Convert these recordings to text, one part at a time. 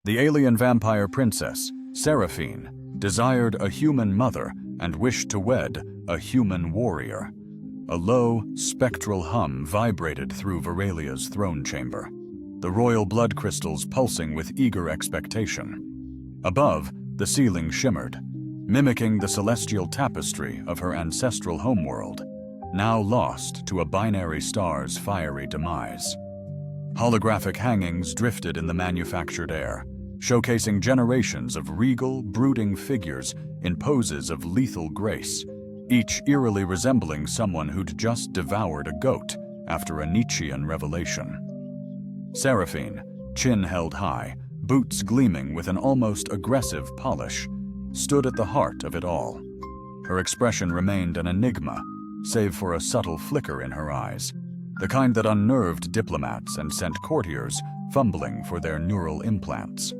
The alien vampire princess, Seraphine, desired a human mother and wished to wed a human warrior. A low, spectral hum vibrated through Veralia's throne chamber, the royal blood crystals pulsing with eager expectation. Above, the ceiling shimmered, mimicking the celestial tapestry of her ancestral homeworld, now lost to a binary star's fiery demise. Holographic hangings drifted in the manufactured air, showcasing generations of regal, brooding figures in poses of lethal grace, each eerily resembling someone who'd just devoured a goat after a Nietzschean revelation. Seraphine, chin held high, boots gleaming with an almost aggressive polish, stood at the heart of it all. Her expression remained an enigma, save for a subtle flicker in her eyes, the kind that unnerved diplomats and sent courtiers fumbling for their neural implants.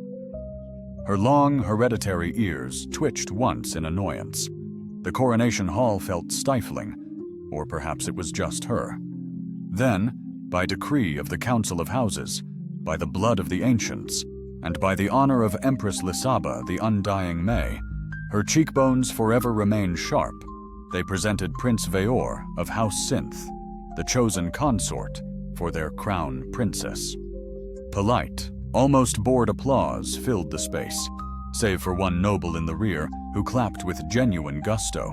Her long, hereditary ears twitched once in annoyance. The coronation hall felt stifling, or perhaps it was just her. Then, by decree of the Council of Houses, by the blood of the ancients, and by the honor of Empress Lisaba, the undying May, her cheekbones forever remained sharp. They presented Prince Veor of House Synth, the chosen consort for their crown princess. Polite, almost bored applause filled the space, save for one noble in the rear who clapped with genuine gusto,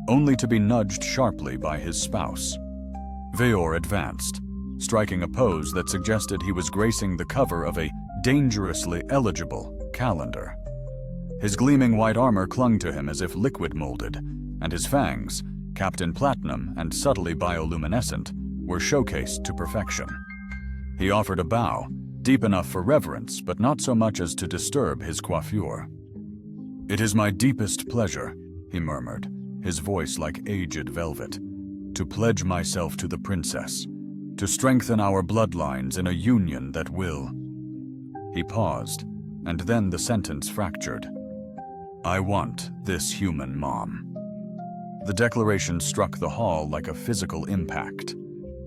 only to be nudged sharply by his spouse. Veor advanced, striking a pose that suggested he was gracing the cover of a dangerously eligible calendar. His gleaming white armor clung to him as if liquid-molded, and his fangs, capped in platinum and subtly bioluminescent, were showcased to perfection. He offered a bow, deep enough for reverence, but not so much as to disturb his coiffure. "It is my deepest pleasure," he murmured, his voice like aged velvet, "to pledge myself to the princess, to strengthen our bloodlines in a union that will—" He paused, and then the sentence fractured. "I want this human mom." The declaration struck the hall like a physical impact,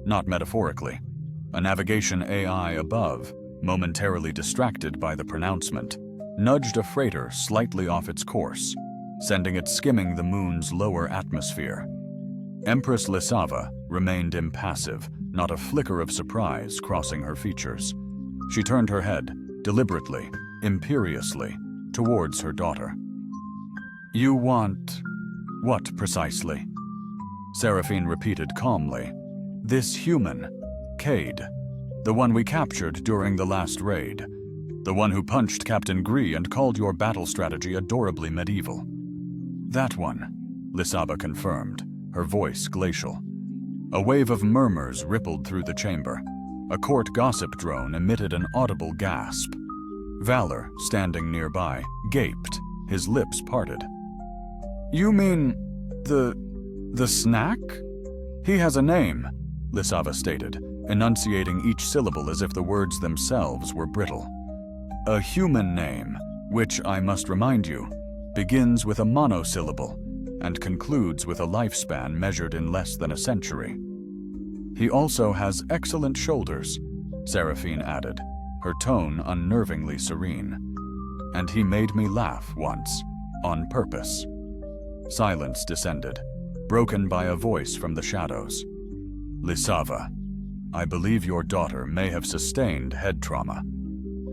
not metaphorically. A navigation AI above, momentarily distracted by the pronouncement, nudged a freighter slightly off its course, sending it skimming the moon's lower atmosphere. Empress Lisava remained impassive, not a flicker of surprise crossing her features. She turned her head, deliberately, imperiously, towards her daughter. "You want... what precisely?" Seraphine repeated calmly. "This human, Cade, the one we captured during the last raid, the one who punched Captain Gree and called your battle strategy adorably medieval." "That one," Lisaba confirmed, her voice glacial. A wave of murmurs rippled through the chamber. A court gossip drone emitted an audible gasp. Valor, standing nearby, gaped, his lips parted. "You mean the snack? He has a name," Lisava stated, enunciating each syllable as if the words themselves were brittle. "A human name, which, I must remind you, begins with a monosyllable and concludes with a lifespan measured in less than a century. He also has excellent shoulders," Seraphine added, her tone unnervingly serene. "And he made me laugh once, on purpose." Silence descended, broken by a voice from the shadows. "Lisava, I believe your daughter may have sustained head trauma."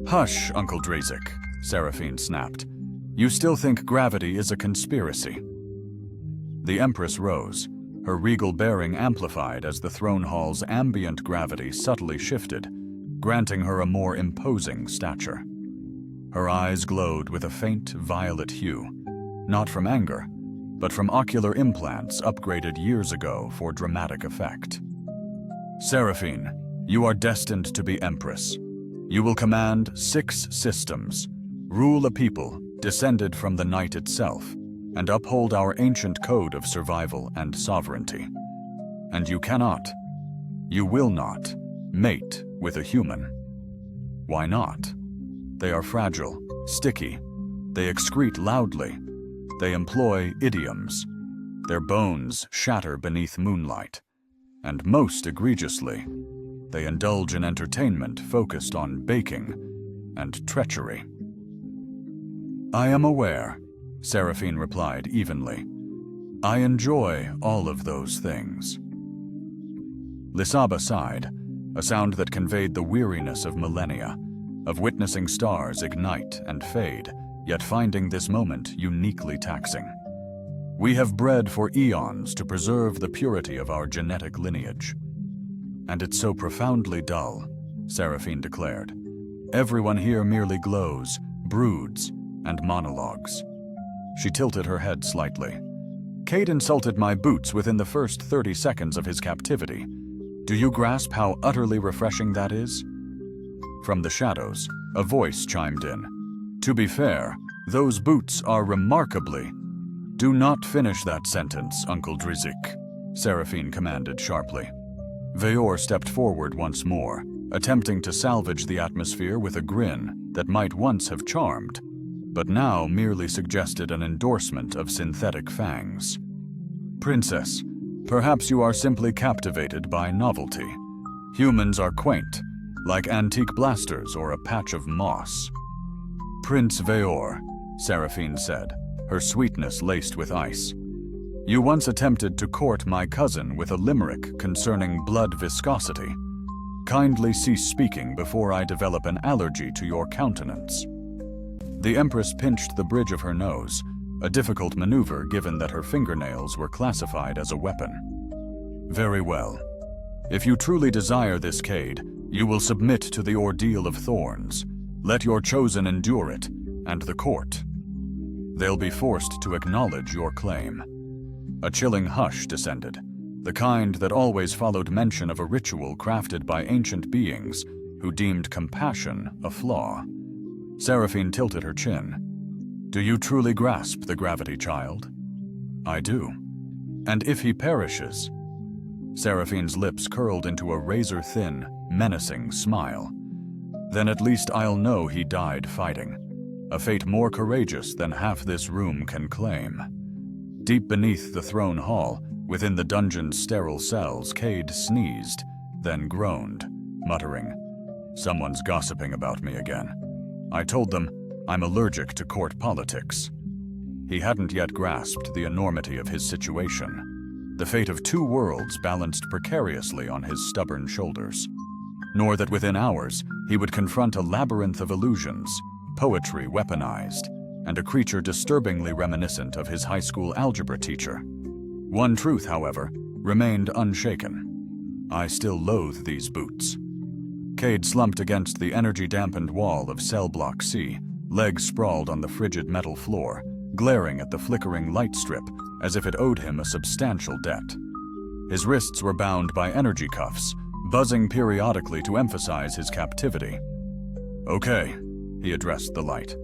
"Hush, Uncle Drazik," Seraphine snapped. "You still think gravity is a conspiracy." The Empress rose, her regal bearing amplified as the throne hall's ambient gravity subtly shifted, granting her a more imposing stature. Her eyes glowed with a faint violet hue, not from anger, but from ocular implants upgraded years ago for dramatic effect. "Seraphine, you are destined to be Empress. You will command 6 systems, rule a people descended from the night itself, and uphold our ancient code of survival and sovereignty. And you cannot, you will not, mate with a human. Why not? They are fragile, sticky, they excrete loudly, they employ idioms, their bones shatter beneath moonlight, and most egregiously, they indulge in entertainment focused on baking and treachery." I am aware, Seraphine replied evenly. I enjoy all of those things. Lisaba sighed, a sound that conveyed the weariness of millennia, of witnessing stars ignite and fade, yet finding this moment uniquely taxing. We have bred for eons to preserve the purity of our genetic lineage. And it's so profoundly dull, Seraphine declared. Everyone here merely glows, broods, and monologues. She tilted her head slightly. Cade insulted my boots within the first 30 seconds of his captivity. Do you grasp how utterly refreshing that is? From the shadows, a voice chimed in. To be fair, those boots are remarkably— Do not finish that sentence, Uncle Drizik, Seraphine commanded sharply. Veyor stepped forward once more, attempting to salvage the atmosphere with a grin that might once have charmed, but now merely suggested an endorsement of synthetic fangs. Princess, perhaps you are simply captivated by novelty. Humans are quaint, like antique blasters or a patch of moss. Prince Veyor, Seraphine said, her sweetness laced with ice. You once attempted to court my cousin with a limerick concerning blood viscosity. Kindly cease speaking before I develop an allergy to your countenance. The Empress pinched the bridge of her nose, a difficult maneuver given that her fingernails were classified as a weapon. Very well. If you truly desire this, Cade, you will submit to the ordeal of thorns. Let your chosen endure it, and the court. They'll be forced to acknowledge your claim. A chilling hush descended, the kind that always followed mention of a ritual crafted by ancient beings who deemed compassion a flaw. Seraphine tilted her chin. Do you truly grasp the gravity, child? I do. And if he perishes? Seraphine's lips curled into a razor-thin, menacing smile. Then at least I'll know he died fighting. A fate more courageous than half this room can claim. Deep beneath the throne hall, within the dungeon's sterile cells, Cade sneezed, then groaned, muttering, Someone's gossiping about me again. I told them I'm allergic to court politics. He hadn't yet grasped the enormity of his situation, the fate of two worlds balanced precariously on his stubborn shoulders, nor that within hours he would confront a labyrinth of illusions, poetry weaponized, and a creature disturbingly reminiscent of his high school algebra teacher. One truth, however, remained unshaken. I still loathe these boots. Cade slumped against the energy-dampened wall of Cell Block C, legs sprawled on the frigid metal floor, glaring at the flickering light strip as if it owed him a substantial debt. His wrists were bound by energy cuffs, buzzing periodically to emphasize his captivity. Okay, he addressed the light.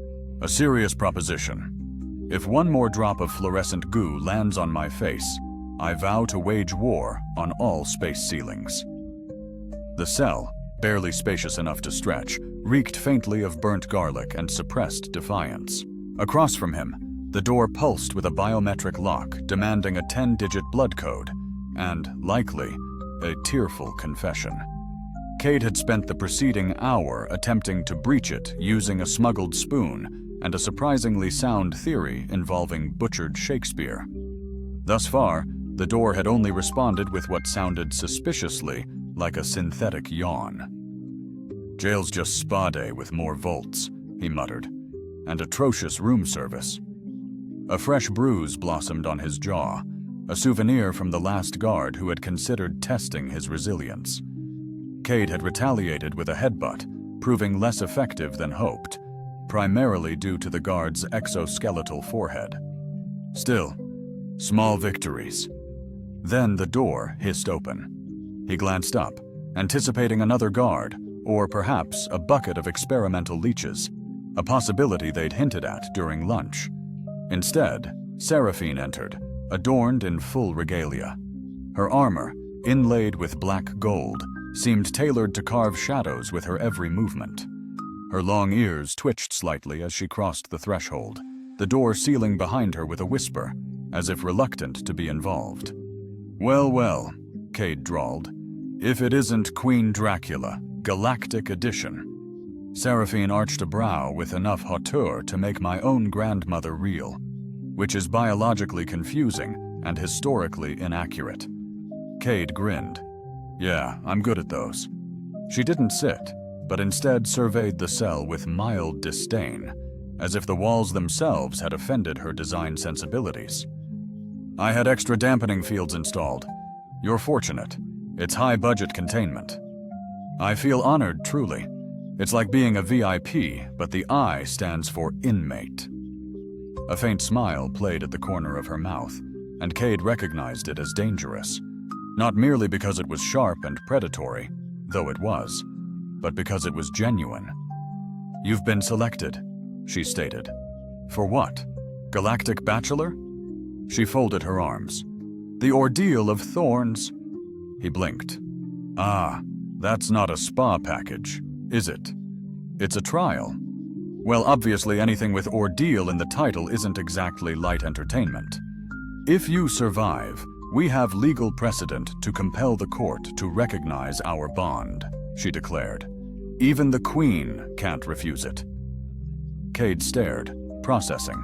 A serious proposition. If one more drop of fluorescent goo lands on my face, I vow to wage war on all space ceilings. The cell, barely spacious enough to stretch, reeked faintly of burnt garlic and suppressed defiance. Across from him, the door pulsed with a biometric lock demanding a 10-digit blood code and, likely, a tearful confession. Cade had spent the preceding hour attempting to breach it using a smuggled spoon and a surprisingly sound theory involving butchered Shakespeare. Thus far, the door had only responded with what sounded suspiciously like a synthetic yawn. Jail's just spa day with more volts, he muttered, and atrocious room service. A fresh bruise blossomed on his jaw, a souvenir from the last guard who had considered testing his resilience. Cade had retaliated with a headbutt, proving less effective than hoped, primarily due to the guard's exoskeletal forehead. Still, small victories. Then the door hissed open. He glanced up, anticipating another guard, or perhaps a bucket of experimental leeches, a possibility they'd hinted at during lunch. Instead, Seraphine entered, adorned in full regalia. Her armor, inlaid with black gold, seemed tailored to carve shadows with her every movement. Her long ears twitched slightly as she crossed the threshold, the door sealing behind her with a whisper, as if reluctant to be involved. Well, well, Cade drawled. If it isn't Queen Dracula, Galactic Edition. Seraphine arched a brow with enough hauteur to make my own grandmother reel, which is biologically confusing and historically inaccurate. Cade grinned. Yeah, I'm good at those. She didn't sit, but instead surveyed the cell with mild disdain, as if the walls themselves had offended her design sensibilities. I had extra dampening fields installed. You're fortunate. It's high-budget containment. I feel honored, truly. It's like being a VIP, but the I stands for inmate. A faint smile played at the corner of her mouth, and Cade recognized it as dangerous. Not merely because it was sharp and predatory, though it was, but because it was genuine. You've been selected, she stated. For what? Galactic Bachelor? She folded her arms. The ordeal of thorns. He blinked. Ah, that's not a spa package, is it? It's a trial. Well, obviously anything with ordeal in the title isn't exactly light entertainment. If you survive, we have legal precedent to compel the court to recognize our bond, she declared. Even the Queen can't refuse it. Cade stared, processing.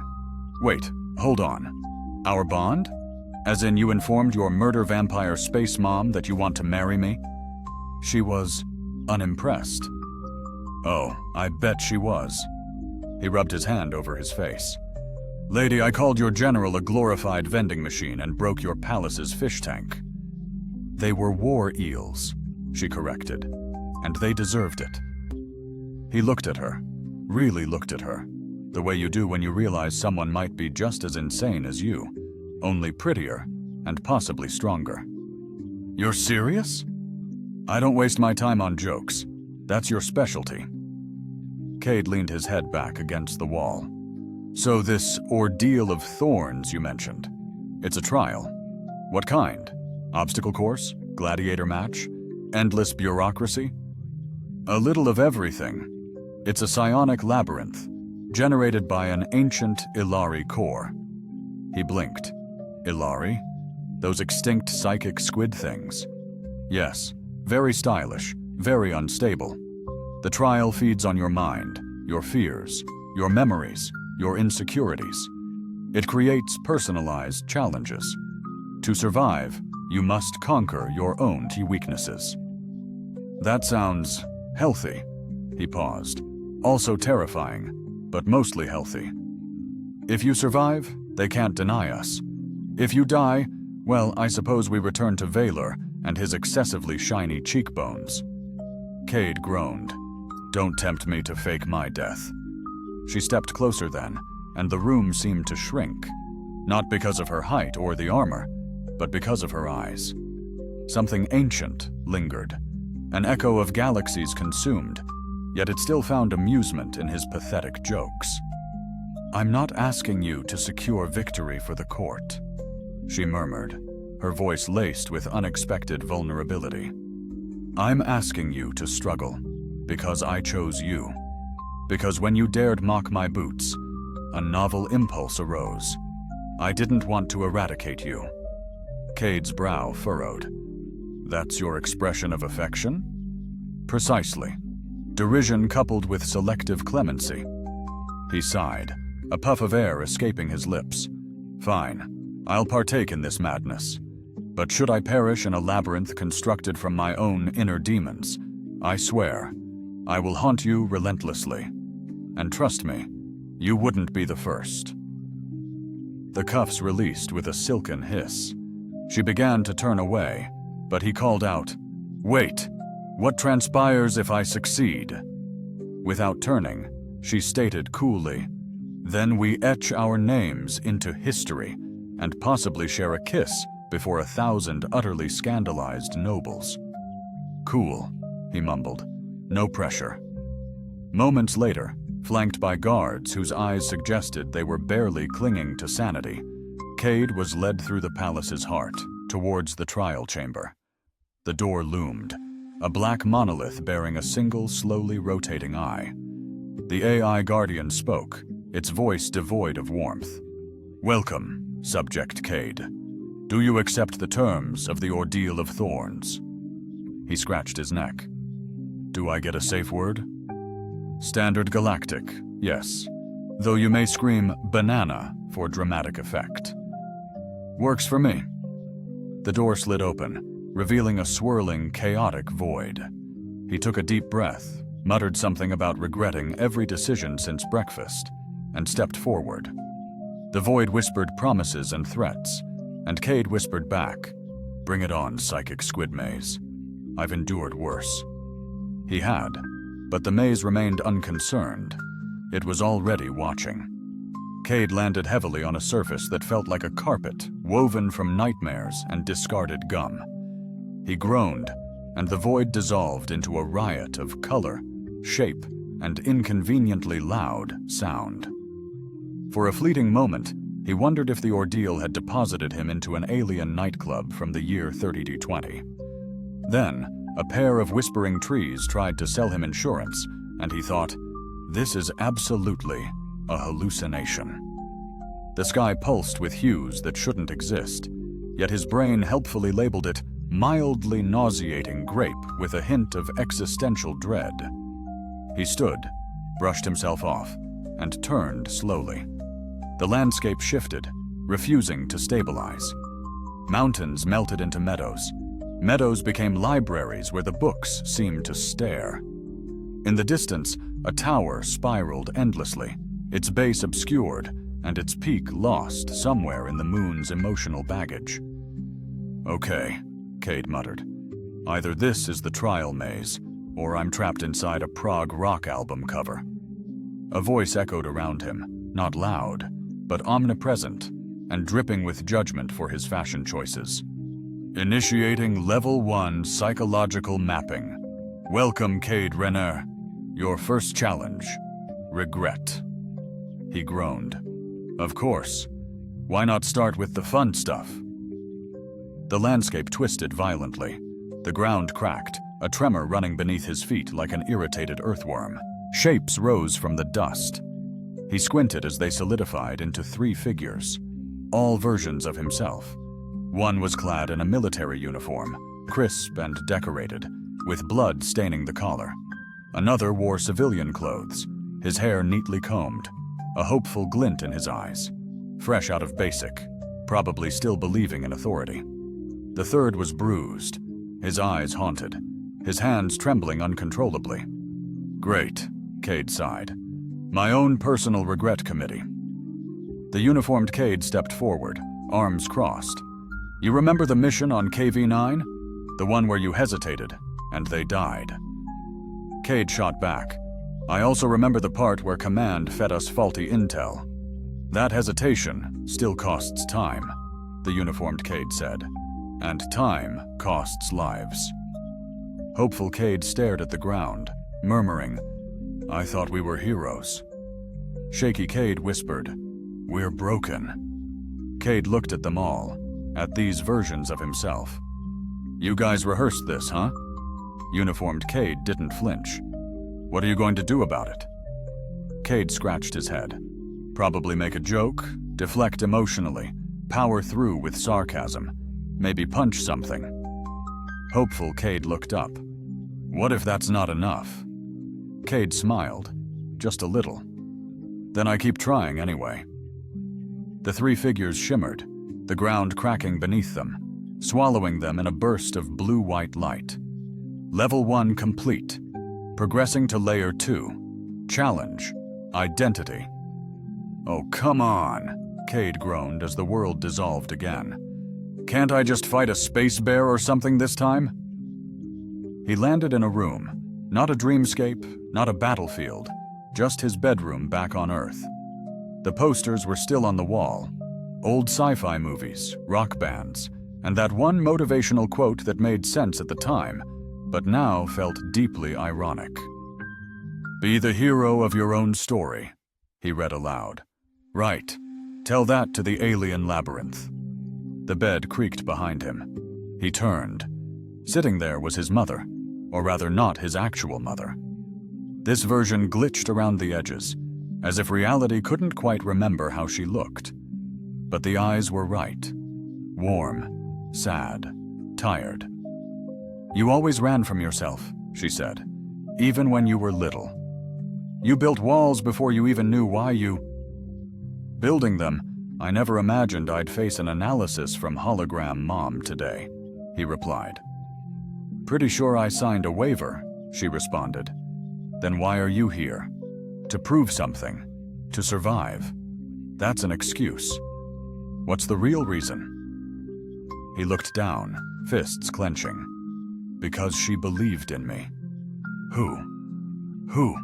Wait, hold on. Our bond? As in you informed your murder vampire space mom that you want to marry me? She was unimpressed. Oh, I bet she was. He rubbed his hand over his face. Lady, I called your general a glorified vending machine and broke your palace's fish tank. They were war eels, she corrected, and they deserved it. He looked at her, really looked at her, the way you do when you realize someone might be just as insane as you, only prettier and possibly stronger. You're serious? I don't waste my time on jokes. That's your specialty. Cade leaned his head back against the wall. So this ordeal of thorns you mentioned, it's a trial. What kind? Obstacle course? Gladiator match? Endless bureaucracy? A little of everything. It's a psionic labyrinth, generated by an ancient Ilari core. He blinked. Ilari? Those extinct psychic squid things? Yes, very stylish, very unstable. The trial feeds on your mind, your fears, your memories, your insecurities. It creates personalized challenges. To survive, you must conquer your own key weaknesses. That sounds healthy. He paused. Also terrifying, but mostly healthy. If you survive, they can't deny us. If you die, well, I suppose we return to Valor and his excessively shiny cheekbones. Cade groaned. Don't tempt me to fake my death. She stepped closer then, and the room seemed to shrink, not because of her height or the armor, but because of her eyes. Something ancient lingered, an echo of galaxies consumed, yet it still found amusement in his pathetic jokes. I'm not asking you to secure victory for the court, she murmured, her voice laced with unexpected vulnerability. I'm asking you to struggle, because I chose you. Because when you dared mock my boots, a novel impulse arose. I didn't want to eradicate you. Cade's brow furrowed. That's your expression of affection? Precisely. Derision coupled with selective clemency. He sighed, a puff of air escaping his lips. Fine, I'll partake in this madness. But should I perish in a labyrinth constructed from my own inner demons, I swear, I will haunt you relentlessly. And trust me, you wouldn't be the first. The cuffs released with a silken hiss. She began to turn away, but he called out, Wait! What transpires if I succeed? Without turning, she stated coolly, Then we etch our names into history and possibly share a kiss before 1,000 utterly scandalized nobles. Cool, he mumbled. No pressure. Moments later, flanked by guards whose eyes suggested they were barely clinging to sanity, Cade was led through the palace's heart, towards the trial chamber. The door loomed, a black monolith bearing a single, slowly rotating eye. The AI guardian spoke, its voice devoid of warmth. Welcome, Subject Cade. Do you accept the terms of the Ordeal of Thorns? He scratched his neck. Do I get a safe word? Standard galactic, yes. Though you may scream banana for dramatic effect. Works for me. The door slid open, revealing a swirling, chaotic void. He took a deep breath, muttered something about regretting every decision since breakfast, and stepped forward. The void whispered promises and threats, and Cade whispered back, "Bring it on, psychic squid maze. I've endured worse." He had, but the maze remained unconcerned. It was already watching. Cade landed heavily on a surface that felt like a carpet woven from nightmares and discarded gum. He groaned, and the void dissolved into a riot of color, shape, and inconveniently loud sound. For a fleeting moment, he wondered if the ordeal had deposited him into an alien nightclub from the year 3220. Then, a pair of whispering trees tried to sell him insurance, and he thought, "This is absolutely a hallucination." The sky pulsed with hues that shouldn't exist, yet his brain helpfully labeled it mildly nauseating grape with a hint of existential dread. He stood, brushed himself off, and turned slowly. The landscape shifted, refusing to stabilize. Mountains melted into meadows. Meadows became libraries where the books seemed to stare. In the distance, a tower spiraled endlessly, its base obscured, and its peak lost somewhere in the moon's emotional baggage. "Okay," Cade muttered. "Either this is the trial maze, or I'm trapped inside a prog rock album cover." A voice echoed around him, not loud, but omnipresent, and dripping with judgment for his fashion choices. "Initiating Level 1 Psychological Mapping. Welcome, Cade Renner. Your first challenge, regret." He groaned. "Of course. Why not start with the fun stuff?" The landscape twisted violently. The ground cracked, a tremor running beneath his feet like an irritated earthworm. Shapes rose from the dust. He squinted as they solidified into 3 figures, all versions of himself. One was clad in a military uniform, crisp and decorated, with blood staining the collar. Another wore civilian clothes, his hair neatly combed, a hopeful glint in his eyes, fresh out of basic, probably still believing in authority. The third was bruised, his eyes haunted, his hands trembling uncontrollably. "Great," Cade sighed. "My own personal regret committee." The uniformed Cade stepped forward, arms crossed. "You remember the mission on KV-9? The one where you hesitated, and they died." Cade shot back. "I also remember the part where Command fed us faulty intel. That hesitation still costs time," the uniformed Cade said. "And time costs lives." Hopeful Cade stared at the ground, murmuring, "I thought we were heroes." Shaky Cade whispered, "We're broken." Cade looked at them all, at these versions of himself. "You guys rehearsed this, huh?" Uniformed Cade didn't flinch. "What are you going to do about it?" Cade scratched his head. "Probably make a joke, deflect emotionally, power through with sarcasm, maybe punch something." Hopeful Cade looked up. "What if that's not enough?" Cade smiled, just a little. "Then I keep trying anyway." The 3 figures shimmered, the ground cracking beneath them, swallowing them in a burst of blue-white light. Level 1 complete. Progressing to Layer 2. Challenge. Identity. "Oh, come on," Cade groaned as the world dissolved again. "Can't I just fight a space bear or something this time?" He landed in a room, not a dreamscape, not a battlefield, just his bedroom back on Earth. The posters were still on the wall. Old sci-fi movies, rock bands, and that one motivational quote that made sense at the time, but now felt deeply ironic. "Be the hero of your own story," he read aloud. "Right. Tell that to the alien labyrinth." The bed creaked behind him. He turned. Sitting there was his mother, or rather not his actual mother. This version glitched around the edges, as if reality couldn't quite remember how she looked. But the eyes were right. Warm, sad, tired. "You always ran from yourself," she said, "even when you were little." You built walls before you even knew why you... Building them, I never imagined I'd face an analysis from Hologram Mom today, he replied. Pretty sure I signed a waiver, she responded. Then why are you here? To prove something. To survive. That's an excuse. What's the real reason? He looked down, fists clenching. Because she believed in me. Who? Who?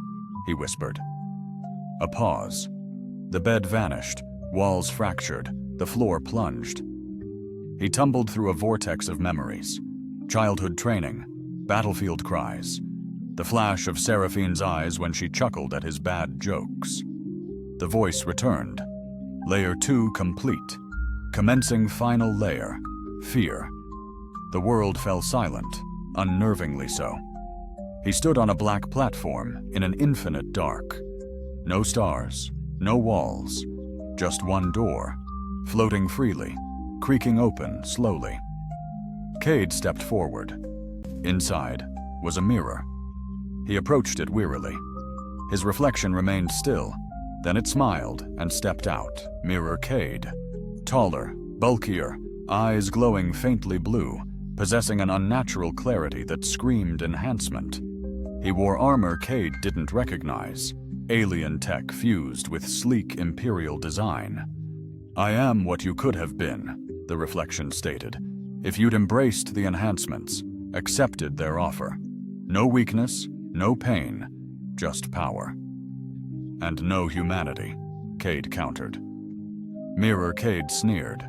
He whispered. A pause. The bed vanished, walls fractured, the floor plunged. He tumbled through a vortex of memories. Childhood training, battlefield cries, the flash of Seraphine's eyes when she chuckled at his bad jokes. The voice returned. Layer 2 complete. Commencing final layer, fear. The world fell silent, unnervingly so. He stood on a black platform in an infinite dark. No stars, no walls, just one door, floating freely, creaking open slowly. Cade stepped forward. Inside was a mirror. He approached it wearily. His reflection remained still, then it smiled and stepped out, mirror Cade. Taller, bulkier, eyes glowing faintly blue, possessing an unnatural clarity that screamed enhancement. He wore armor Cade didn't recognize, alien tech fused with sleek imperial design. I am what you could have been, the reflection stated, if you'd embraced the enhancements, accepted their offer. No weakness, no pain, just power. And no humanity, Cade countered. Mirror Cade sneered.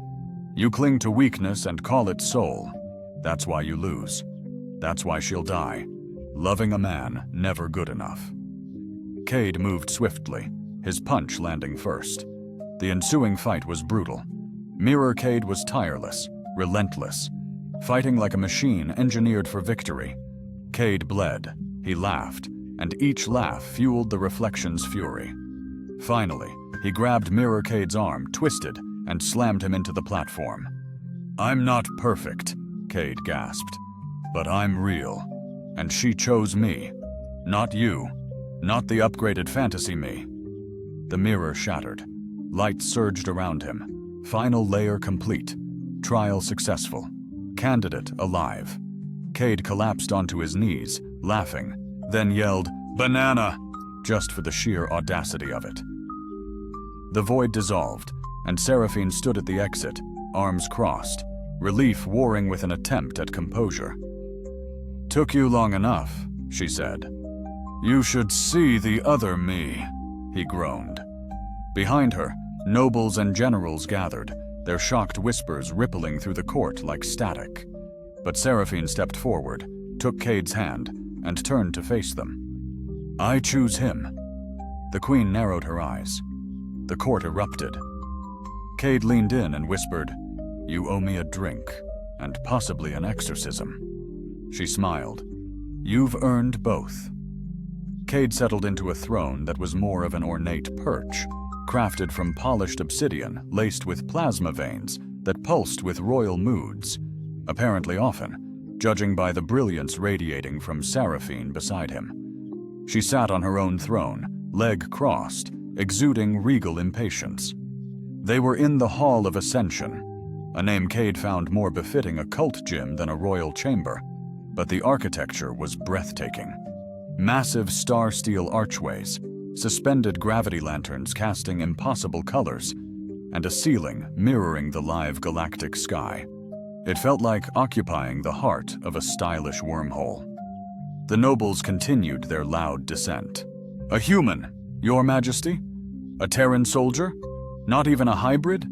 You cling to weakness and call it soul. That's why you lose. That's why she'll die. Loving a man never good enough. Cade moved swiftly, his punch landing first. The ensuing fight was brutal. Mirror Cade was tireless, relentless, fighting like a machine engineered for victory. Cade bled, he laughed, and each laugh fueled the reflection's fury. Finally, he grabbed Mirror Cade's arm, twisted, and slammed him into the platform. I'm not perfect, Cade gasped, but I'm real. And she chose me, not you, not the upgraded fantasy me. The mirror shattered. Light surged around him. Final layer complete. Trial successful. Candidate alive. Cade collapsed onto his knees, laughing, then yelled, "Banana!" just for the sheer audacity of it. The void dissolved, and Seraphine stood at the exit, arms crossed, relief warring with an attempt at composure. Took you long enough, she said. You should see the other me, he groaned. Behind her, nobles and generals gathered, their shocked whispers rippling through the court like static. But Seraphine stepped forward, took Cade's hand, and turned to face them. I choose him. The queen narrowed her eyes. The court erupted. Cade leaned in and whispered, You owe me a drink, and possibly an exorcism. She smiled. You've earned both. Cade settled into a throne that was more of an ornate perch, crafted from polished obsidian laced with plasma veins that pulsed with royal moods, apparently often, judging by the brilliance radiating from Seraphine beside him. She sat on her own throne, leg crossed, exuding regal impatience. They were in the Hall of Ascension, a name Cade found more befitting a cult gym than a royal chamber. But the architecture was breathtaking. Massive star steel archways, suspended gravity lanterns casting impossible colors, and a ceiling mirroring the live galactic sky. It felt like occupying the heart of a stylish wormhole. The nobles continued their loud dissent. A human, Your Majesty? A Terran soldier? Not even a hybrid?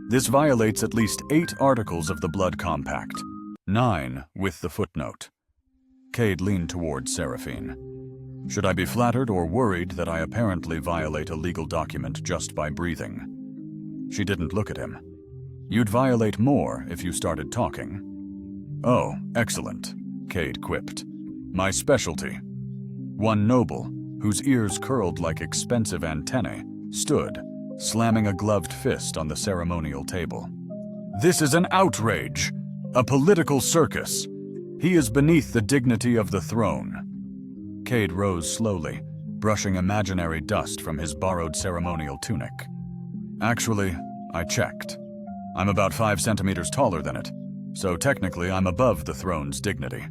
This violates at least 8 articles of the Blood Compact. 9 with the footnote. Cade leaned toward Seraphine. Should I be flattered or worried that I apparently violate a legal document just by breathing? She didn't look at him. You'd violate more if you started talking. Oh, excellent, Cade quipped. My specialty. One noble, whose ears curled like expensive antennae, stood, slamming a gloved fist on the ceremonial table. This is an outrage! A political circus. He is beneath the dignity of the throne. Cade rose slowly, brushing imaginary dust from his borrowed ceremonial tunic. Actually, I checked. I'm about 5 centimeters taller than it, so technically I'm above the throne's dignity.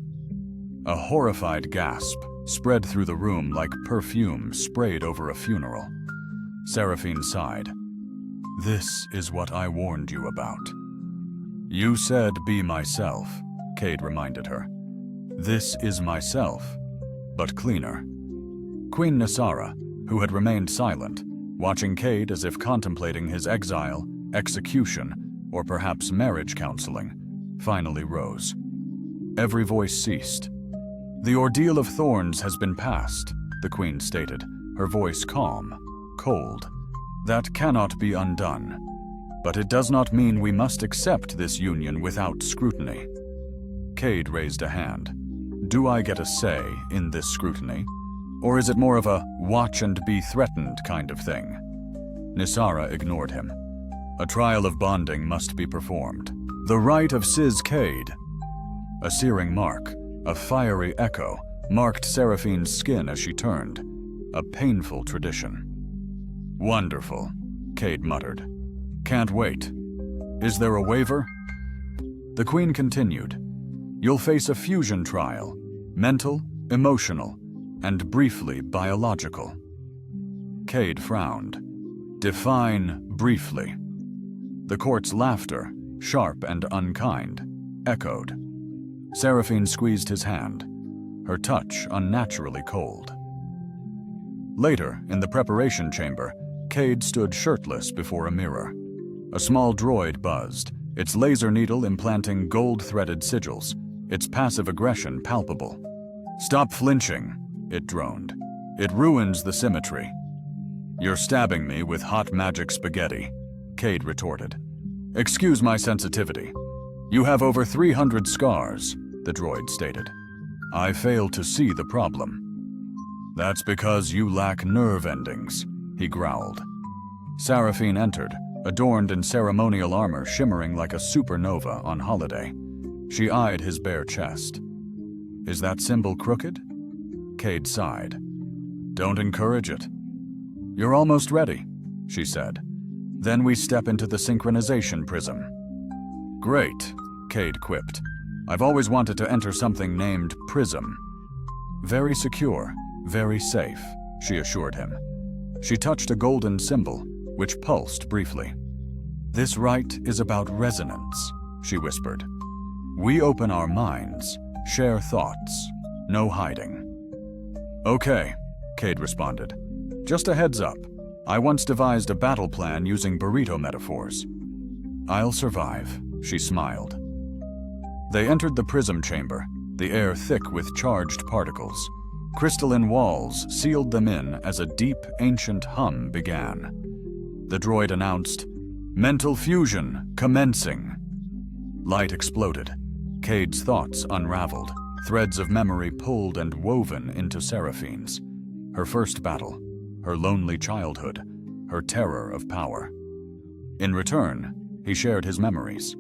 A horrified gasp spread through the room like perfume sprayed over a funeral. Seraphine sighed. This is what I warned you about. You said be myself, Cade reminded her. This is myself, but cleaner. Queen Nisara, who had remained silent, watching Cade as if contemplating his exile, execution, or perhaps marriage counseling, finally rose. Every voice ceased. The ordeal of thorns has been passed, the Queen stated, her voice calm, cold. That cannot be undone. But it does not mean we must accept this union without scrutiny. Cade raised a hand. Do I get a say in this scrutiny? Or is it more of a watch and be threatened kind of thing? Nisara ignored him. A trial of bonding must be performed. The rite of Sis Cade. A searing mark, a fiery echo, marked Seraphine's skin as she turned. A painful tradition. Wonderful, Cade muttered. Can't wait. Is there a waiver? The Queen continued. You'll face a fusion trial, mental, emotional, and briefly biological. Cade frowned. Define briefly. The court's laughter, sharp and unkind, echoed. Seraphine squeezed his hand, her touch unnaturally cold. Later, in the preparation chamber, Cade stood shirtless before a mirror. A small droid buzzed, its laser needle implanting gold-threaded sigils, its passive aggression palpable. Stop flinching, it droned. It ruins the symmetry. You're stabbing me with hot magic spaghetti, Cade retorted. Excuse my sensitivity. You have over 300 scars, the droid stated. I fail to see the problem. That's because you lack nerve endings, he growled. Seraphine entered, adorned in ceremonial armor shimmering like a supernova on holiday. She eyed his bare chest. Is that symbol crooked? Cade sighed. Don't encourage it. You're almost ready, she said. Then we step into the synchronization prism. Great, Cade quipped. I've always wanted to enter something named Prism. Very secure, very safe, she assured him. She touched a golden symbol, which pulsed briefly. This rite is about resonance, she whispered. We open our minds, share thoughts, no hiding. Okay, Cade responded. Just a heads up. I once devised a battle plan using burrito metaphors. I'll survive, she smiled. They entered the prism chamber, the air thick with charged particles. Crystalline walls sealed them in as a deep, ancient hum began. The droid announced, Mental fusion, commencing. Light exploded. Cade's thoughts unraveled, threads of memory pulled and woven into Seraphine's. Her first battle, her lonely childhood, her terror of power. In return, he shared his memories.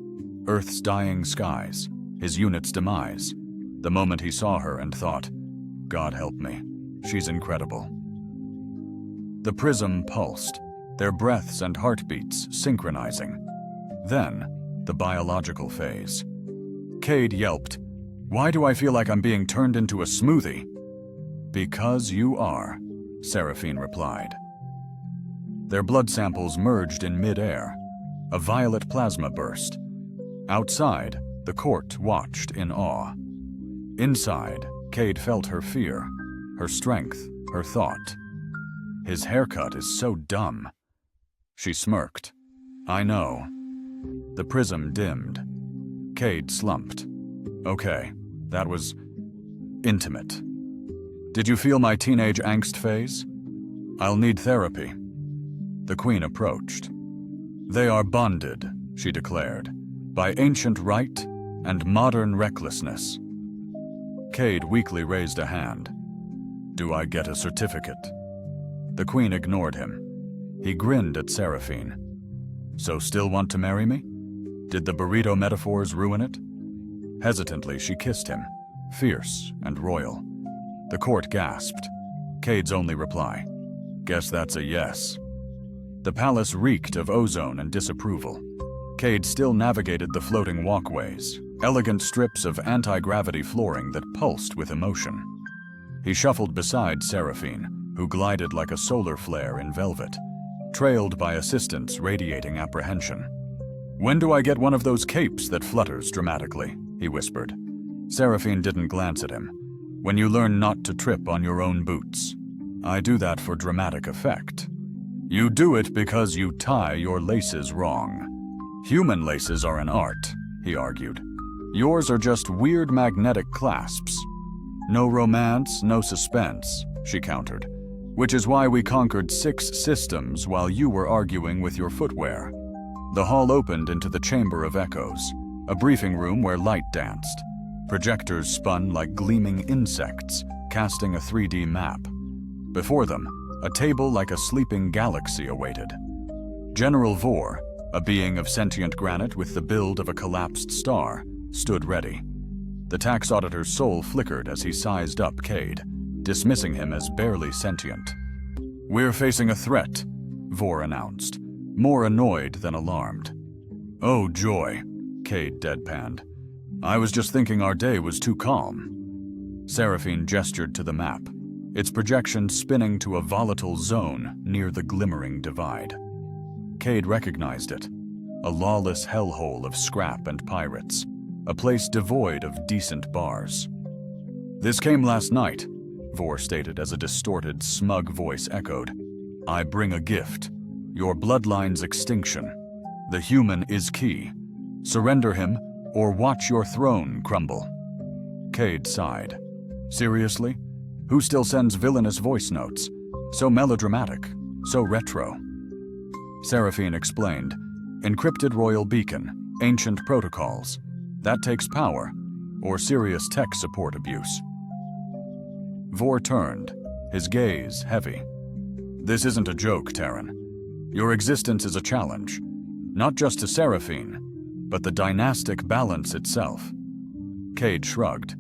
Earth's dying skies, his unit's demise, the moment he saw her and thought, God help me, she's incredible. The prism pulsed, their breaths and heartbeats synchronizing. Then, the biological phase. Cade yelped, Why do I feel like I'm being turned into a smoothie? Because you are, Seraphine replied. Their blood samples merged in mid-air. A violet plasma burst. Outside, the court watched in awe. Inside, Cade felt her fear, her strength, her thought. His haircut is so dumb. She smirked. I know. The prism dimmed. Cade slumped. Okay, that was intimate. Did you feel my teenage angst phase? I'll need therapy. The Queen approached. They are bonded, she declared, by ancient rite and modern recklessness. Cade weakly raised a hand. Do I get a certificate? The Queen ignored him. He grinned at Seraphine. So still want to marry me? Did the burrito metaphors ruin it? Hesitantly, she kissed him, fierce and royal. The court gasped. Cade's only reply. Guess that's a yes. The palace reeked of ozone and disapproval. Cade still navigated the floating walkways, elegant strips of anti-gravity flooring that pulsed with emotion. He shuffled beside Seraphine, who glided like a solar flare in velvet, trailed by assistants radiating apprehension. "When do I get one of those capes that flutters dramatically?" he whispered. Seraphine didn't glance at him. "When you learn not to trip on your own boots. I do that for dramatic effect." "You do it because you tie your laces wrong. Human laces are an art," he argued. "Yours are just weird magnetic clasps." "No romance, no suspense," she countered. "Which is why we conquered 6 systems while you were arguing with your footwear." The hall opened into the Chamber of Echoes, a briefing room where light danced. Projectors spun like gleaming insects, casting a 3D map. Before them, a table like a sleeping galaxy awaited. General Vor, a being of sentient granite with the build of a collapsed star, stood ready. The tax auditor's soul flickered as he sized up Cade, dismissing him as barely sentient. "We're facing a threat," Vor announced, more annoyed than alarmed. "Oh, joy," Cade deadpanned. "I was just thinking our day was too calm." Seraphine gestured to the map, its projection spinning to a volatile zone near the glimmering divide. Cade recognized it, a lawless hellhole of scrap and pirates, a place devoid of decent bars. "This came last night," Vor stated as a distorted, smug voice echoed. "I bring a gift. Your bloodline's extinction. The human is key. Surrender him, or watch your throne crumble." Cade sighed. "Seriously? Who still sends villainous voice notes? So melodramatic, so retro." Seraphine explained. "Encrypted royal beacon, ancient protocols. That takes power, or serious tech support abuse." Vor turned, his gaze heavy. "This isn't a joke, Terran. Your existence is a challenge, not just to Seraphine, but the dynastic balance itself." Cade shrugged.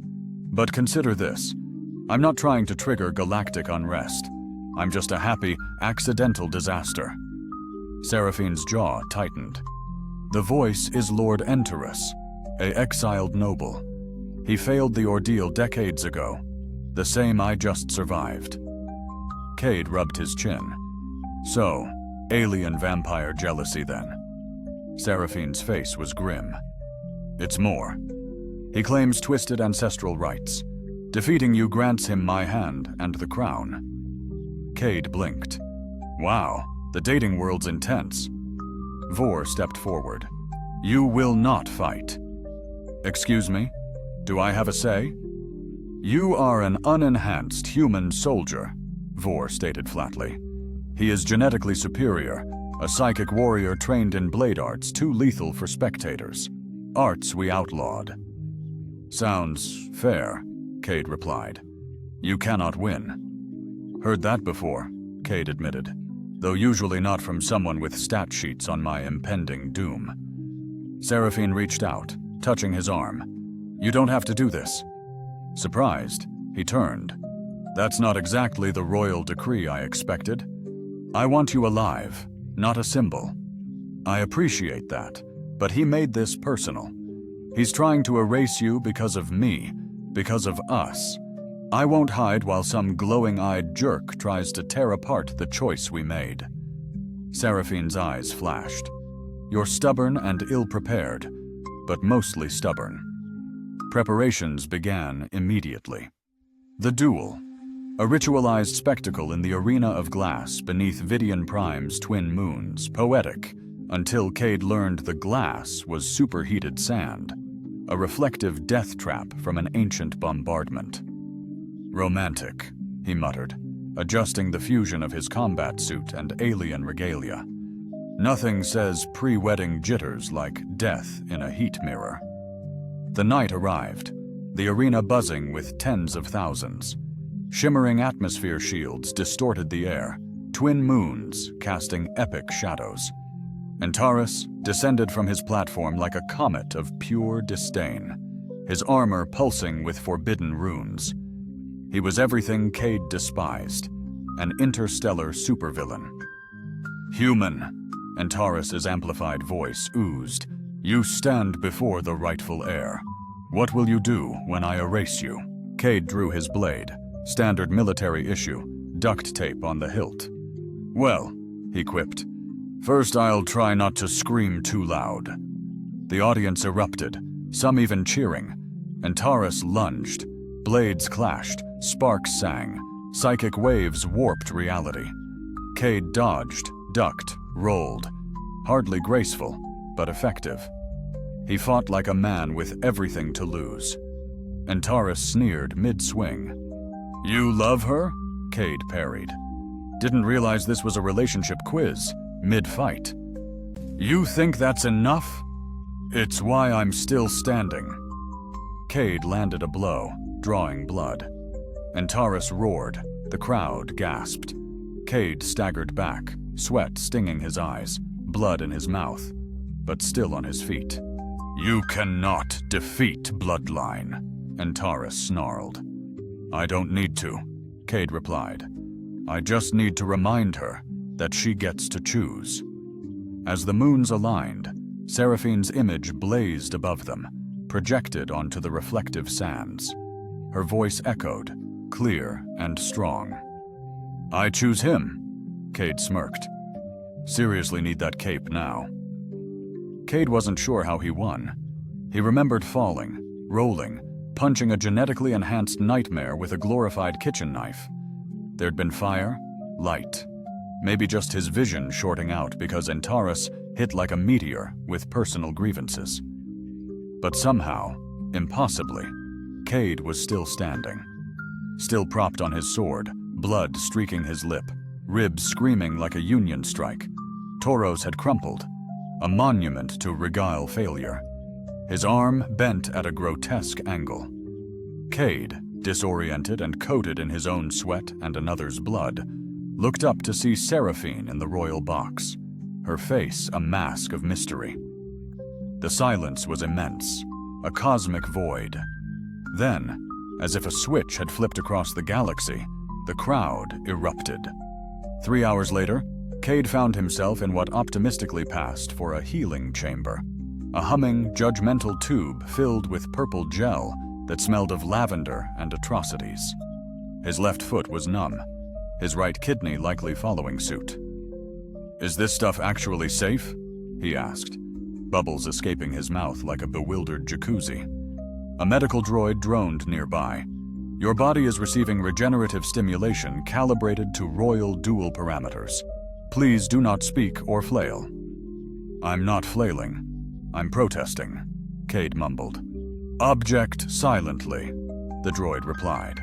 "But consider this. I'm not trying to trigger galactic unrest. I'm just a happy, accidental disaster." Seraphine's jaw tightened. "The voice is Lord Enterus, a exiled noble. He failed the ordeal decades ago, the same I just survived." Cade rubbed his chin. "So, alien-vampire jealousy then?" Seraphine's face was grim. "It's more. He claims twisted ancestral rights. Defeating you grants him my hand and the crown." Cade blinked. "Wow, the dating world's intense." Vor stepped forward. "You will not fight." "Excuse me? Do I have a say?" "You are an unenhanced human soldier," Vor stated flatly. "He is genetically superior, a psychic warrior trained in blade arts too lethal for spectators. Arts we outlawed." "Sounds fair," Cade replied. "You cannot win." "Heard that before," Cade admitted, though usually not from someone with stat sheets on my impending doom. Seraphine reached out, touching his arm. "You don't have to do this." Surprised, he turned. "That's not exactly the royal decree I expected. I want you alive, not a symbol." "I appreciate that, but he made this personal. He's trying to erase you because of me, because of us. I won't hide while some glowing-eyed jerk tries to tear apart the choice we made." Seraphine's eyes flashed. "You're stubborn and ill-prepared, but mostly stubborn." Preparations began immediately. The duel, a ritualized spectacle in the arena of glass beneath Vidian Prime's twin moons, poetic, until Cade learned the glass was superheated sand, a reflective death trap from an ancient bombardment. "Romantic," he muttered, adjusting the fusion of his combat suit and alien regalia. "Nothing says pre-wedding jitters like death in a heat mirror." The night arrived, the arena buzzing with tens of thousands. Shimmering atmosphere shields distorted the air, twin moons casting epic shadows. Antares descended from his platform like a comet of pure disdain, his armor pulsing with forbidden runes. He was everything Cade despised, an interstellar supervillain. "Human," Antares' amplified voice oozed, "you stand before the rightful heir. What will you do when I erase you?" Cade drew his blade, standard military issue, duct tape on the hilt. "Well," he quipped, "first I'll try not to scream too loud." The audience erupted, some even cheering. Antares lunged. Blades clashed, sparks sang, psychic waves warped reality. Cade dodged, ducked, rolled. Hardly graceful, but effective. He fought like a man with everything to lose. Antares sneered mid-swing. "You love her?" Cade parried. "Didn't realize this was a relationship quiz, mid-fight." "You think that's enough?" "It's why I'm still standing." Cade landed a blow, drawing blood. Antares roared. The crowd gasped. Cade staggered back, sweat stinging his eyes, blood in his mouth, but still on his feet. "You cannot defeat Bloodline," Antares snarled. "I don't need to," Cade replied. "I just need to remind her that she gets to choose." As the moons aligned, Seraphine's image blazed above them, projected onto the reflective sands. Her voice echoed, clear and strong. "I choose him," Cade smirked. "Seriously need that cape now." Cade wasn't sure how he won. He remembered falling, rolling, punching a genetically enhanced nightmare with a glorified kitchen knife. There'd been fire, light, maybe just his vision shorting out because Antares hit like a meteor with personal grievances. But somehow, impossibly, Cade was still standing. Still propped on his sword, blood streaking his lip, ribs screaming like a union strike. Toros had crumpled, a monument to regale failure. His arm bent at a grotesque angle. Cade, disoriented and coated in his own sweat and another's blood, looked up to see Seraphine in the royal box, her face a mask of mystery. The silence was immense, a cosmic void. Then, as if a switch had flipped across the galaxy, the crowd erupted. 3 hours later, Cade found himself in what optimistically passed for a healing chamber, a humming, judgmental tube filled with purple gel that smelled of lavender and atrocities. His left foot was numb, his right kidney likely following suit. "Is this stuff actually safe?" he asked, bubbles escaping his mouth like a bewildered jacuzzi. A medical droid droned nearby. "Your body is receiving regenerative stimulation calibrated to royal dual parameters. Please do not speak or flail." "I'm not flailing. I'm protesting," Cade mumbled. "Object silently," the droid replied.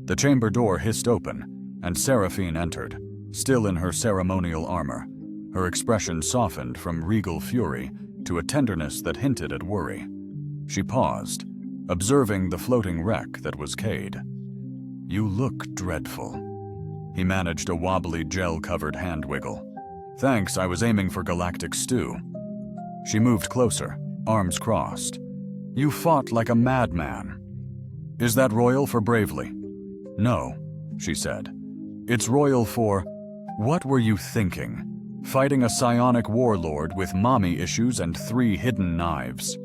The chamber door hissed open, and Seraphine entered, still in her ceremonial armor. Her expression softened from regal fury to a tenderness that hinted at worry. She paused, observing the floating wreck that was Cade. "You look dreadful." He managed a wobbly gel-covered hand wiggle. "Thanks, I was aiming for galactic stew." She moved closer, arms crossed. "You fought like a madman." "Is that royal for bravely?" "No," she said. "It's royal for... What were you thinking? Fighting a psionic warlord with mommy issues and 3 hidden knives."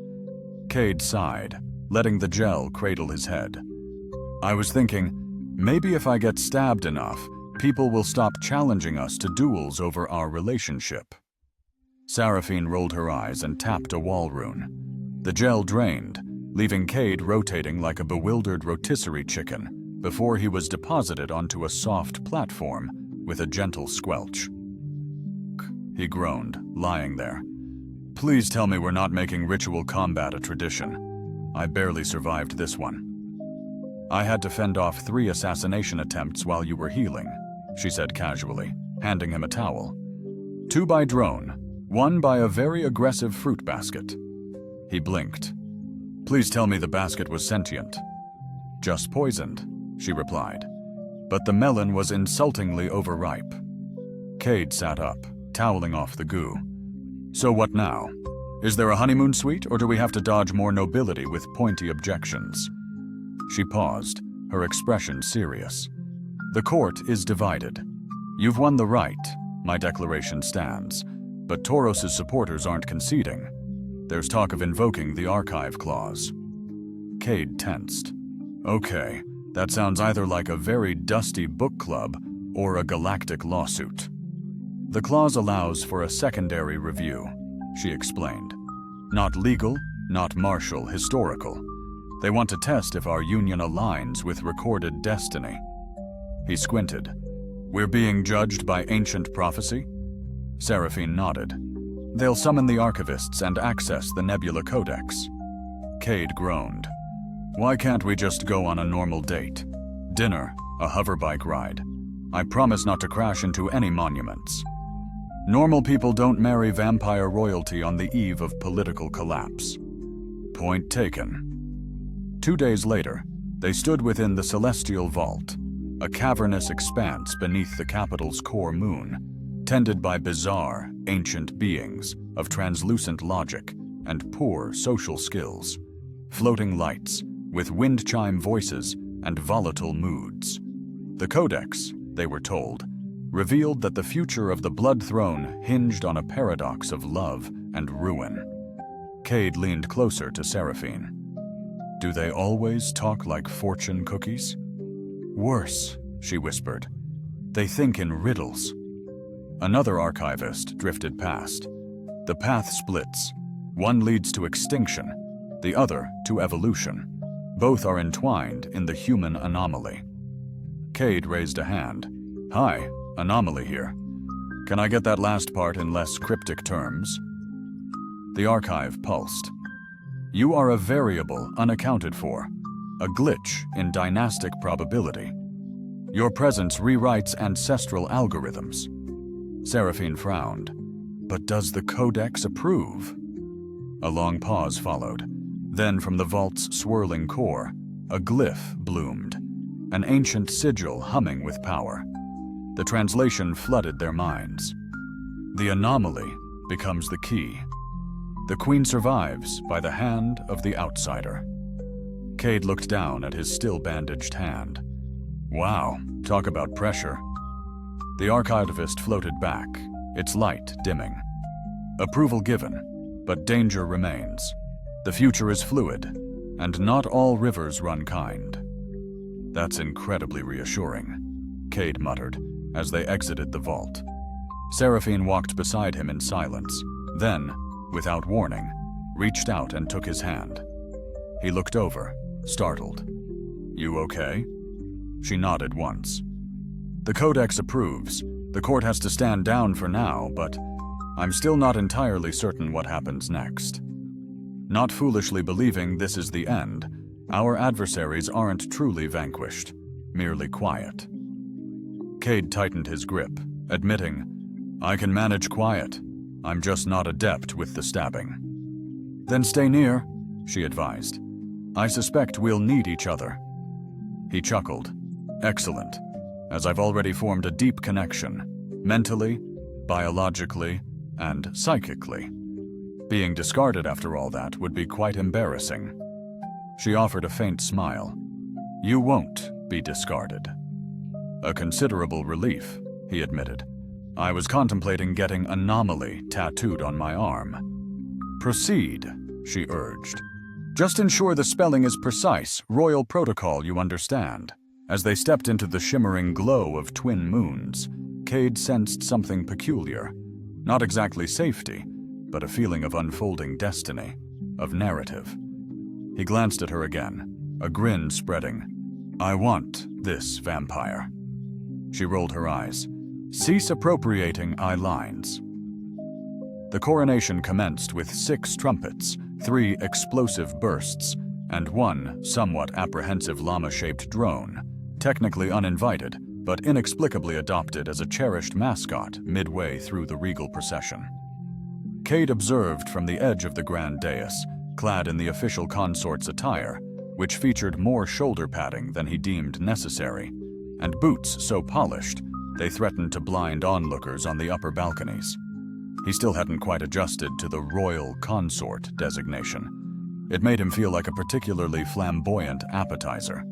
Cade sighed, letting the gel cradle his head. "I was thinking, maybe if I get stabbed enough, people will stop challenging us to duels over our relationship." Seraphine rolled her eyes and tapped a wall rune. The gel drained, leaving Cade rotating like a bewildered rotisserie chicken before he was deposited onto a soft platform with a gentle squelch. He groaned, lying there. "Please tell me we're not making ritual combat a tradition. I barely survived this one." "I had to fend off 3 assassination attempts while you were healing," she said casually, handing him a towel. 2 by drone, 1 by a very aggressive fruit basket. He blinked. "Please tell me the basket was sentient." "Just poisoned," she replied. "But the melon was insultingly overripe." Cade sat up, toweling off the goo. "So what now? Is there a honeymoon suite, or do we have to dodge more nobility with pointy objections?" She paused, her expression serious. The court is divided. You've won the right, my declaration stands, but Tauros's supporters aren't conceding. There's talk of invoking the archive clause. Cade tensed. Okay, that sounds either like a very dusty book club or a galactic lawsuit. The clause allows for a secondary review, she explained. Not legal, not martial, historical. They want to test if our union aligns with recorded destiny. He squinted. We're being judged by ancient prophecy? Seraphine nodded. They'll summon the archivists and access the Nebula Codex. Cade groaned. Why can't we just go on a normal date? Dinner, a hoverbike ride. I promise not to crash into any monuments. Normal people don't marry vampire royalty on the eve of political collapse. Point taken. 2 days later, they stood within the Celestial Vault, a cavernous expanse beneath the capital's core moon, tended by bizarre, ancient beings of translucent logic and poor social skills, floating lights with wind chime voices and volatile moods. The Codex, they were told, revealed that the future of the Blood Throne hinged on a paradox of love and ruin. Cade leaned closer to Seraphine. Do they always talk like fortune cookies? Worse, she whispered. They think in riddles. Another archivist drifted past. The path splits. One leads to extinction, the other to evolution. Both are entwined in the human anomaly. Cade raised a hand. Hi, anomaly here. Can I get that last part in less cryptic terms? The archive pulsed. You are a variable unaccounted for, a glitch in dynastic probability. Your presence rewrites ancestral algorithms. Seraphine frowned. But does the Codex approve? A long pause followed. Then from the vault's swirling core, a glyph bloomed, an ancient sigil humming with power. The translation flooded their minds. The anomaly becomes the key. The queen survives by the hand of the outsider. Cade looked down at his still bandaged hand. Wow, talk about pressure. The archivist floated back, its light dimming. Approval given, but danger remains. The future is fluid, and not all rivers run kind. That's incredibly reassuring, Cade muttered as they exited the vault. Seraphine walked beside him in silence, then, without warning, reached out and took his hand. He looked over, startled. You okay? She nodded once. The Codex approves. The court has to stand down for now, but I'm still not entirely certain what happens next. Not foolishly believing this is the end, our adversaries aren't truly vanquished, merely quiet. Cade tightened his grip, admitting, I can manage quiet. I'm just not adept with the stabbing. Then stay near, she advised. I suspect we'll need each other. He chuckled. Excellent, as I've already formed a deep connection, mentally, biologically, and psychically. Being discarded after all that would be quite embarrassing. She offered a faint smile. You won't be discarded. A considerable relief, he admitted. I was contemplating getting anomaly tattooed on my arm. Proceed, she urged. Just ensure the spelling is precise, royal protocol, you understand. As they stepped into the shimmering glow of twin moons, Cade sensed something peculiar. Not exactly safety, but a feeling of unfolding destiny, of narrative. He glanced at her again, a grin spreading. I want this vampire. She rolled her eyes. Cease appropriating eye lines. The coronation commenced with 6 trumpets, 3 explosive bursts, and 1 somewhat apprehensive llama-shaped drone, technically uninvited, but inexplicably adopted as a cherished mascot midway through the regal procession. Cade observed from the edge of the grand dais, clad in the official consort's attire, which featured more shoulder padding than he deemed necessary, and boots so polished they threatened to blind onlookers on the upper balconies. He still hadn't quite adjusted to the royal consort designation. It made him feel like a particularly flamboyant appetizer.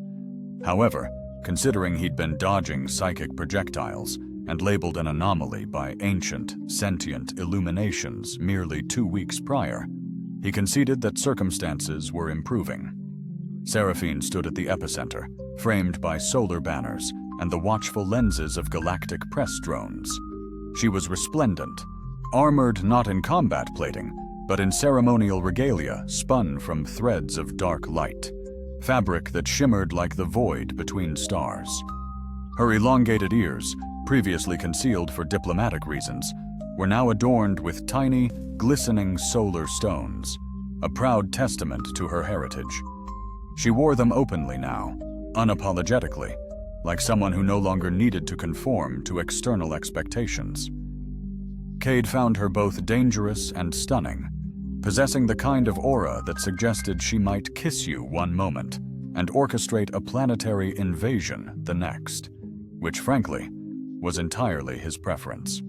However, considering he'd been dodging psychic projectiles and labeled an anomaly by ancient, sentient illuminations merely 2 weeks prior. He conceded that circumstances were improving. Seraphine stood at the epicenter, framed by solar banners and the watchful lenses of galactic press drones. She was resplendent, armored not in combat plating, but in ceremonial regalia spun from threads of dark light, fabric that shimmered like the void between stars. Her elongated ears, previously concealed for diplomatic reasons, were now adorned with tiny, glistening solar stones, a proud testament to her heritage. She wore them openly now, unapologetically, like someone who no longer needed to conform to external expectations. Cade found her both dangerous and stunning, possessing the kind of aura that suggested she might kiss you one moment and orchestrate a planetary invasion the next, which, frankly, was entirely his preference.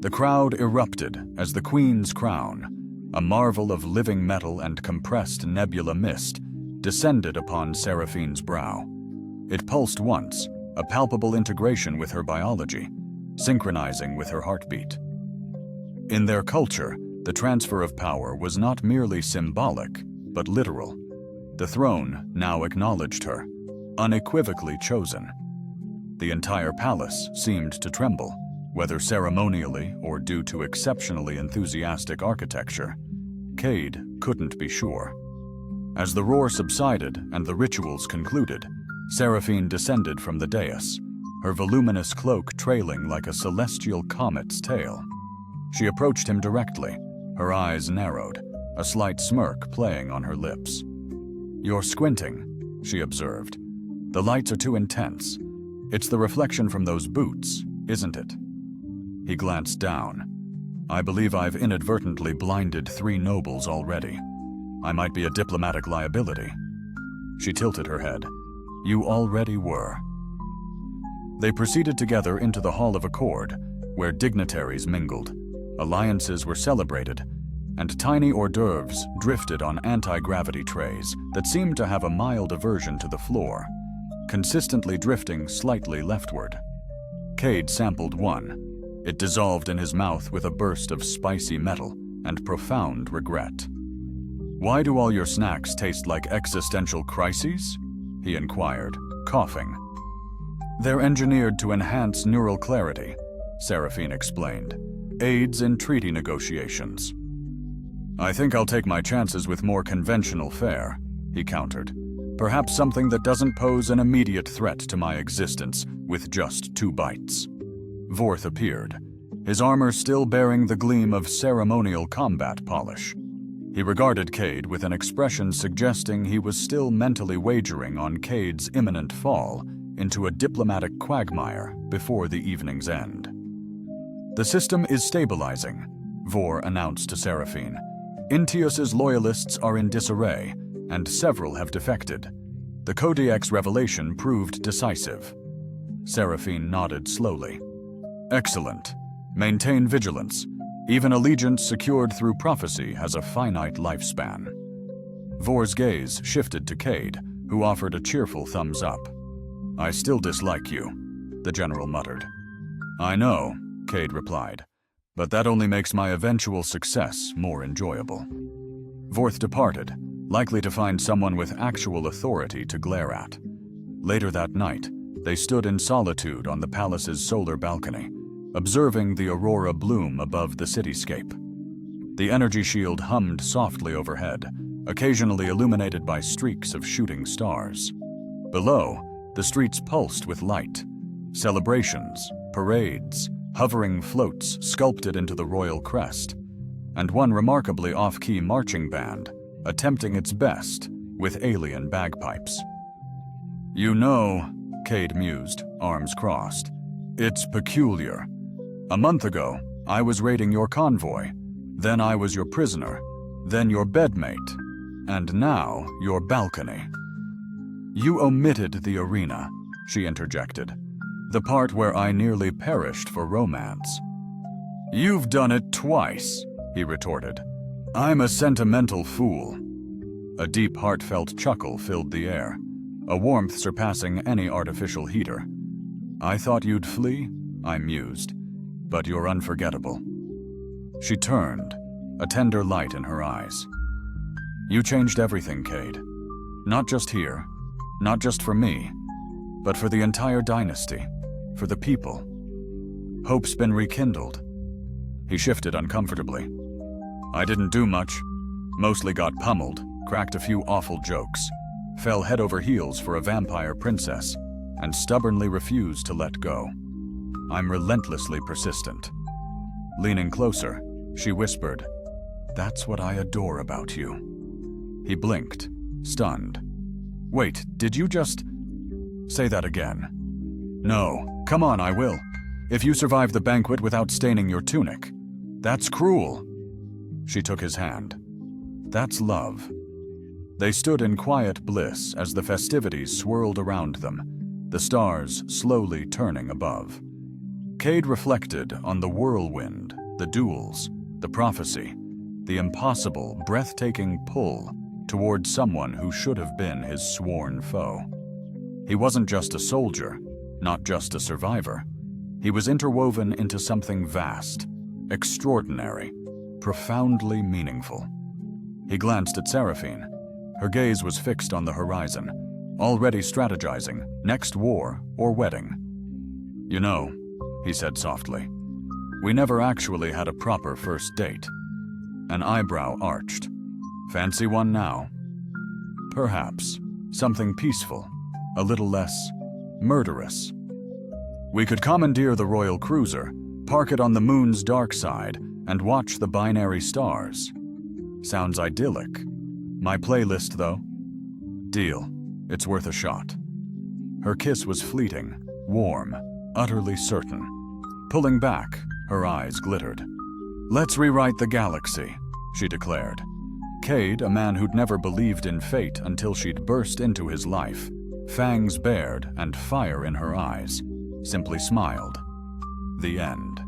The crowd erupted as the Queen's crown, a marvel of living metal and compressed nebula mist, descended upon Seraphine's brow. It pulsed once, a palpable integration with her biology, synchronizing with her heartbeat. In their culture, the transfer of power was not merely symbolic, but literal. The throne now acknowledged her, unequivocally chosen. The entire palace seemed to tremble, whether ceremonially or due to exceptionally enthusiastic architecture. Cade couldn't be sure. As the roar subsided and the rituals concluded, Seraphine descended from the dais, her voluminous cloak trailing like a celestial comet's tail. She approached him directly, her eyes narrowed, a slight smirk playing on her lips. "You're squinting," she observed. "The lights are too intense. It's the reflection from those boots, isn't it?" He glanced down. "I believe I've inadvertently blinded 3 nobles already. I might be a diplomatic liability." She tilted her head. "You already were." They proceeded together into the Hall of Accord, where dignitaries mingled, alliances were celebrated, and tiny hors d'oeuvres drifted on anti-gravity trays that seemed to have a mild aversion to the floor, consistently drifting slightly leftward. Cade sampled one. It dissolved in his mouth with a burst of spicy metal and profound regret. "Why do all your snacks taste like existential crises?" he inquired, coughing. "They're engineered to enhance neural clarity," Seraphine explained. "Aids in treaty negotiations." "I think I'll take my chances with more conventional fare," he countered. "Perhaps something that doesn't pose an immediate threat to my existence with just 2 bites." Vorth appeared, his armor still bearing the gleam of ceremonial combat polish. He regarded Cade with an expression suggesting he was still mentally wagering on Cade's imminent fall into a diplomatic quagmire before the evening's end. "The system is stabilizing," Vor announced to Seraphine. "Intius's loyalists are in disarray, and several have defected. The Codex revelation proved decisive." Seraphine nodded slowly. "Excellent. Maintain vigilance. Even allegiance secured through prophecy has a finite lifespan." Vor's gaze shifted to Cade, who offered a cheerful thumbs up. "I still dislike you," the general muttered. "I know," Cade replied, "but that only makes my eventual success more enjoyable." Vorth departed, likely to find someone with actual authority to glare at. Later that night, they stood in solitude on the palace's solar balcony, observing the aurora bloom above the cityscape. The energy shield hummed softly overhead, occasionally illuminated by streaks of shooting stars. Below, the streets pulsed with light. Celebrations, parades, hovering floats sculpted into the royal crest, and one remarkably off-key marching band, attempting its best with alien bagpipes. "You know," Cade mused, arms crossed, "it's peculiar. A month ago, I was raiding your convoy, then I was your prisoner, then your bedmate, and now your balcony." "You omitted the arena," she interjected, "the part where I nearly perished for romance." "You've done it twice," he retorted. "I'm a sentimental fool." A deep, heartfelt chuckle filled the air. a warmth surpassing any artificial heater. "I thought you'd flee," I mused, "but you're unforgettable." She turned, a tender light in her eyes. "You changed everything, Cade. Not just here, not just for me, but for the entire dynasty, for the people. Hope's been rekindled." He shifted uncomfortably. "I didn't do much. Mostly got pummeled, cracked a few awful jokes, fell head over heels for a vampire princess, and stubbornly refused to let go. I'm relentlessly persistent." Leaning closer, she whispered, "That's what I adore about you." He blinked, stunned. "Wait, did you just say that again?" "No, come on, I will. If you survive the banquet without staining your tunic. That's cruel." She took his hand. "That's love." They stood in quiet bliss as the festivities swirled around them, the stars slowly turning above. Cade reflected on the whirlwind, the duels, the prophecy, the impossible, breathtaking pull toward someone who should have been his sworn foe. He wasn't just a soldier, not just a survivor. He was interwoven into something vast, extraordinary, profoundly meaningful. He glanced at Seraphine. Her gaze was fixed on the horizon, already strategizing, next war or wedding. "You know," he said softly, "we never actually had a proper first date." An eyebrow arched. "Fancy one now?" "Perhaps. Something peaceful, a little less murderous. We could commandeer the royal cruiser, park it on the moon's dark side, and watch the binary stars. Sounds idyllic. My playlist, though?" "Deal. It's worth a shot." Her kiss was fleeting, warm, utterly certain. Pulling back, her eyes glittered. "Let's rewrite the galaxy," she declared. Cade, a man who'd never believed in fate until she'd burst into his life, fangs bared and fire in her eyes, simply smiled. The end.